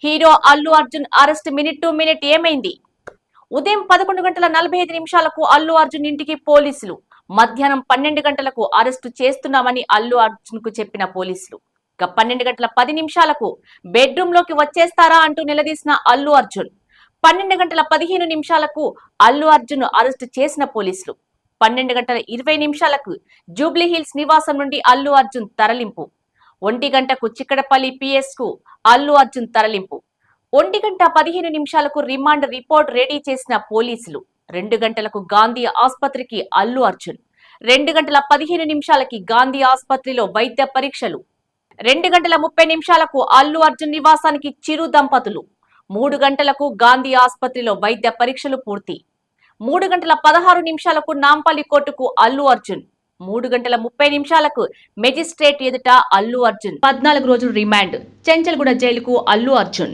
Hero Allu Arjun arrest minute to minute ఏమైంది? ఉదయం 11:45 అల్లు అర్జున్ ఇంటికి పోలీసులు. మధ్యాహ్నం 12 గంటలకు అరెస్టు చేస్తున్నామని అల్లు అర్జున్ కు చెప్పిన పోలీసులు. ఇక 12:10 బెడ్రూమ్ లోకి వచ్చేస్తారా అంటూ నిలదీసిన అల్లు అర్జున్. 12:15 అల్లు అర్జున్ అరెస్టు చేసిన పోలీసులు. 12:20 జూబ్లీ హిల్స్ నివాసం నుండి అల్లు అర్జున్ తరలింపు. 1 గంటకు చిక్కడపల్లి పిఎస్ కు అల్లు అర్జున్ తరలింపు. 1:15 రిమాండ్ రిపోర్ట్ రెడీ చేసిన పోలీసులు. 2 గంటలకు గాంధీ ఆసుపత్రికి అల్లు అర్జున్. 2:15 గాంధీ ఆసుపత్రిలో వైద్య పరీక్షలు. 2:30 అల్లు అర్జున్ నివాసానికి చిరు దంపతులు. 3 గంటలకు గాంధీ ఆసుపత్రిలో వైద్య పరీక్షలు పూర్తి. 3:16 నాంపల్లి కోర్టుకు అల్లు అర్జున్. 3:30 మెజిస్ట్రేట్ ఎదుట అల్లు అర్జున్. 14 రోజులు రిమాండ్. చెంచల్గూడ జైలుకు అల్లు అర్జున్.